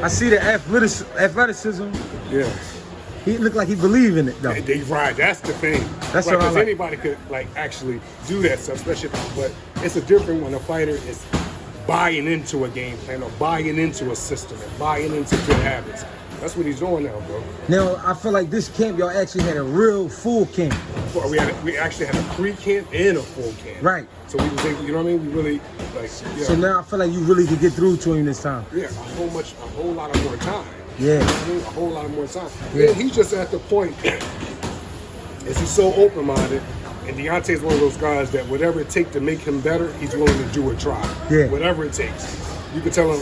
I see the athleticism. Yeah. He looked like he believed in it, though. Right, that's the thing. That's right, what I like. Anybody could actually do that stuff, especially. But it's a different when a fighter is buying into a game plan or buying into a system and buying into good habits. That's what he's doing now, bro. Now I feel like this camp y'all actually had a real full camp. We actually had a pre-camp and a full camp. Right. So we was able, you know what I mean? We really yeah. So now I feel like you really could get through to him this time. Yeah, a whole lot of more time. Yeah. You know what I mean? A whole lot of more time. Yeah. And he's just at the point, as he's so open-minded, and Deontay is one of those guys that whatever it takes to make him better, he's willing to do or try. Yeah. Whatever it takes. You can tell him,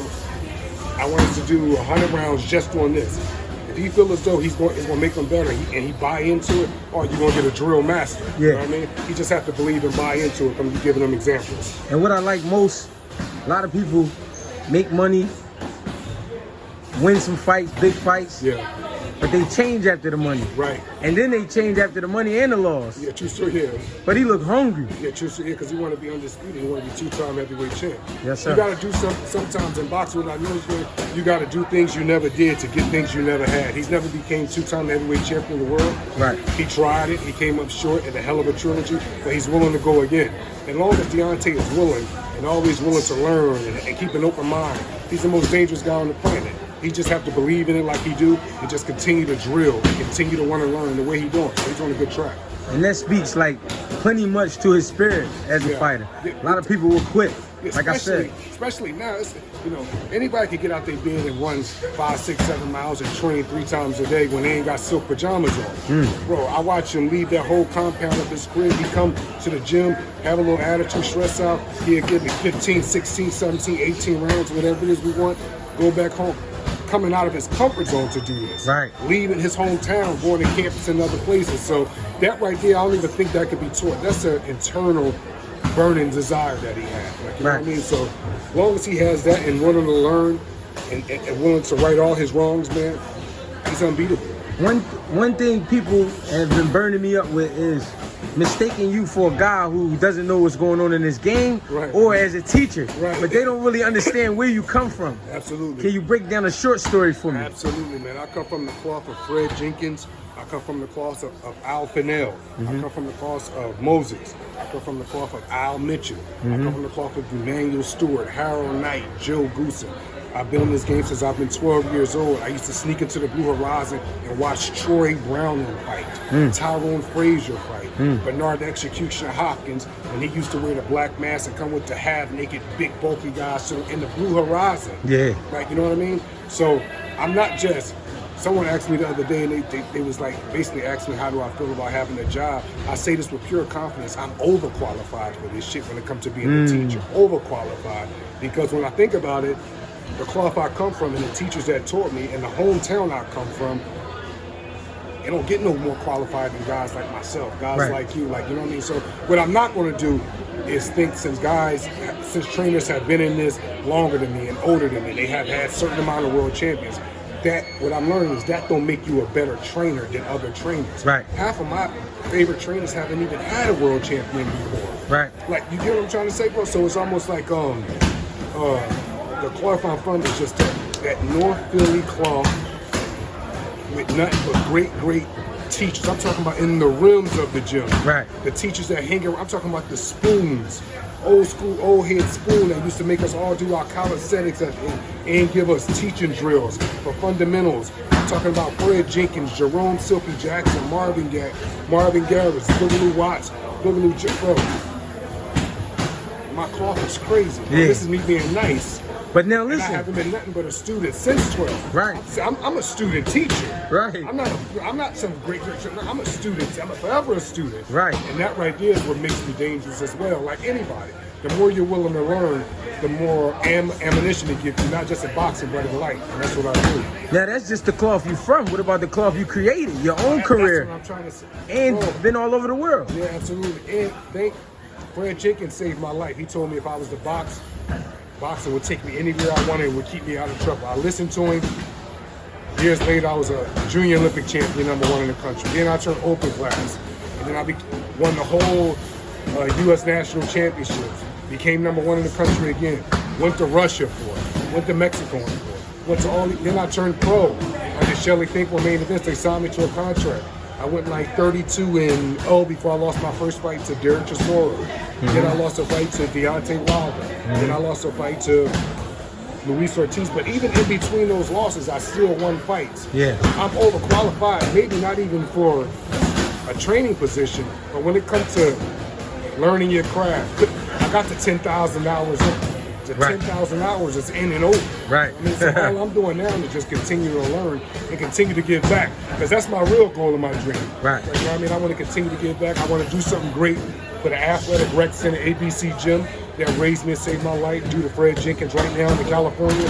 I want us to do 100 rounds just on this. If he feels as though it's going to make him better and he buy into it, or you're going to get a drill master. Yeah. You know what I mean? He just have to believe and buy into it from you giving him examples. And what I like most, a lot of people make money, win some fights, big fights. Yeah. But they change after the money. Right. And then they change after the money and the loss. Yeah, true story, yeah. But he looked hungry. Yeah, true story, yeah, because he want to be undisputed. He want to be two-time heavyweight champ. Yes, sir. You got to do sometimes in boxing, what I know is you got to do things you never did to get things you never had. He's never became two-time heavyweight champion in the world. Right. He tried it. He came up short in a hell of a trilogy, but he's willing to go again. As long as Deontay is willing and always willing to learn and keep an open mind, he's the most dangerous guy on the planet. He just have to believe in it like he do and just continue to drill and continue to want to learn the way he's doing. So he's on a good track. And that speaks like plenty much to his spirit as a fighter. A lot of people will quit, like I said. Especially now, anybody can get out their bed and run 5, 6, 7 miles and train 3 times a day when they ain't got silk pajamas on. Bro, I watch him leave that whole compound of his crib. He come to the gym, have a little attitude, stress out. He'll give me 15, 16, 17, 18 rounds, whatever it is we want. Go back home. Coming out of his comfort zone to do this. Right. Leaving his hometown, going to campus and other places. So that right there, I don't even think that could be taught. That's an internal burning desire that he has. Like, you know what I mean? So as long as he has that and willing to learn and willing to right all his wrongs, man, he's unbeatable. One thing people have been burning me up with is mistaking you for a guy who doesn't know what's going on in this game, or as a teacher, but they don't really understand where you come from. Absolutely. Can you break down a short story for me? Absolutely, man. I come from the cloth of Fred Jenkins. I come from the cloth of Al Fennell. I come from the cloth of Moses. I come from the cloth of Al Mitchell. I come from the cloth of Emmanuel Stewart, Harold Knight, Joe Goosen. I've been in this game since I've been 12 years old. I used to sneak into the Blue Horizon and watch Troy Browning fight, Tyrone Frazier fight, Bernard Executioner Hopkins, and he used to wear the black mask and come with the half-naked, big, bulky guys. So in the Blue Horizon, like, you know what I mean? So I'm not just. Someone asked me the other day, and they was like basically asking me how do I feel about having a job. I say this with pure confidence. I'm overqualified for this shit when it comes to being a teacher. Overqualified, because when I think about it, the cloth I come from and the teachers that taught me and the hometown I come from, it don't get no more qualified than guys like myself, guys like you, like, you know what I mean? So what I'm not going to do is think since trainers have been in this longer than me and older than me, they have had certain amount of world champions, that what I'm learning is that don't make you a better trainer than other trainers. Right. Half of my favorite trainers haven't even had a world champion before. Right. Like, you get what I'm trying to say, bro? So it's almost like the cloth I'm from is just that North Philly cloth with nothing but great teachers. I'm talking about in the rims of the gym. Right. The teachers that hang around. I'm talking about the spoons. Old school, old head spoon that used to make us all do our calisthenics and give us teaching drills for fundamentals. I'm talking about Fred Jenkins, Jerome Silky Jackson, Marvin Garrett, Boogaloo Watts, Boogaloo Bro. My cloth is crazy. Yeah. This is me being nice. But now listen, and I haven't been nothing but a student since 12. Right. I'm a student teacher. Right. I'm not some great. I'm a student. I'm forever a student. Right. And that right there is what makes me dangerous as well. Like anybody, the more you're willing to learn, the more ammunition it gives you, not just in boxing, but in life. And that's what I do. Now that's just the cloth you from. What about the cloth you created, your own career? That's what I'm trying to say. And been all over the world. Yeah, absolutely. And Fred Jenkins saved my life. He told me if I was to box, boxing would take me anywhere I wanted. It would keep me out of trouble. I listened to him. Years later, I was a junior Olympic champion, #1 in the country. Then I turned open class. And then I won the whole U.S. national championships. Became #1 in the country again. Went to Russia for it. Went to Mexico for it. Went to then I turned pro. I did Shelly Thinkful main events. They signed me to a contract. I went like 32-0 before I lost my first fight to Derek Chisora. Then I lost a fight to Deontay Wilder. Then I lost a fight to Luis Ortiz. But even in between those losses, I still won fights. Yeah. I'm overqualified, maybe not even for a training position, but when it comes to learning your craft, I got the 10,000 hours in. The 10,000 hours is in and over. Right. I mean, so all I'm doing now is just continue to learn and continue to give back, because that's my real goal in my dream. Right. You know what I mean? I want to continue to give back. I want to do something great for the Athletic Rec Center, ABC Gym, that raised me and saved my life, due to Fred Jenkins right now in California.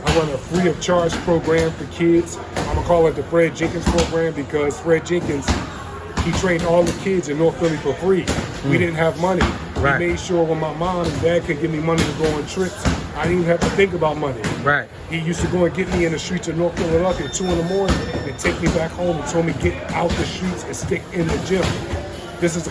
I run a free of charge program for kids. I'm going to call it the Fred Jenkins program, because Fred Jenkins, he trained all the kids in North Philly for free. We didn't have money. Right. He made sure when my mom and dad could give me money to go on trips, I didn't even have to think about money. Right. He used to go and get me in the streets of North Philadelphia at 2 in the morning and take me back home and told me get out the streets and stick in the gym. This is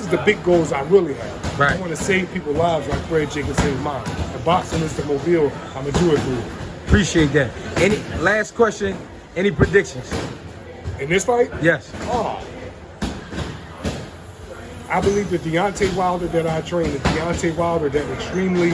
the big goals I really have. Right. I want to save people's lives like Fred Jenkins saved mine. And boxing is the mobile. I'm going to do it for you. Appreciate that. Any last question? Any predictions? In this fight? Yes. Oh. I believe the Deontay Wilder that I trained, the Deontay Wilder that extremely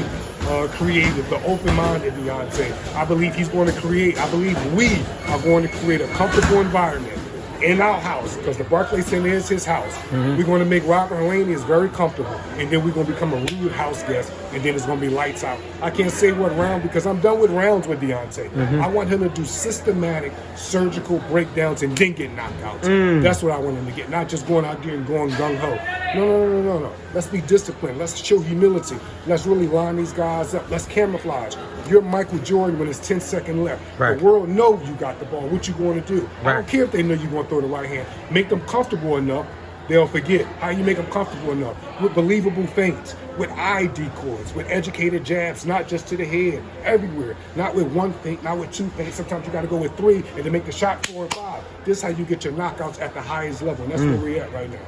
creative, the open-minded Deontay, I believe he's going to create, I believe we are going to create a comfortable environment in our house, because the Barclays Center is his house. We're going to make Robert Helenius very comfortable, and then we're going to become a rude house guest, and then it's going to be lights out. I can't say what round, because I'm done with rounds with Deontay. I want him to do systematic surgical breakdowns and then get knockouts. That's what I want him to get, not just going out there and going gung-ho. No. Let's be disciplined. Let's show humility. Let's really line these guys up. Let's camouflage. You're Michael Jordan when it's 10 seconds left. Right. The world knows you got the ball. What you going to do? Right. I don't care if they know you're going to throw the right hand. Make them comfortable enough, they'll forget. How you make them comfortable enough? With believable feints, with eye decoys, with educated jabs, not just to the head, everywhere. Not with one feint, not with two feints. Sometimes you got to go with 3 and then make the shot 4 and 5. This is how you get your knockouts at the highest level. And that's where we're at right now.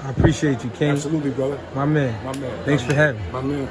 I appreciate you, King. Absolutely, brother. My man. My man. Thanks for having me. My man.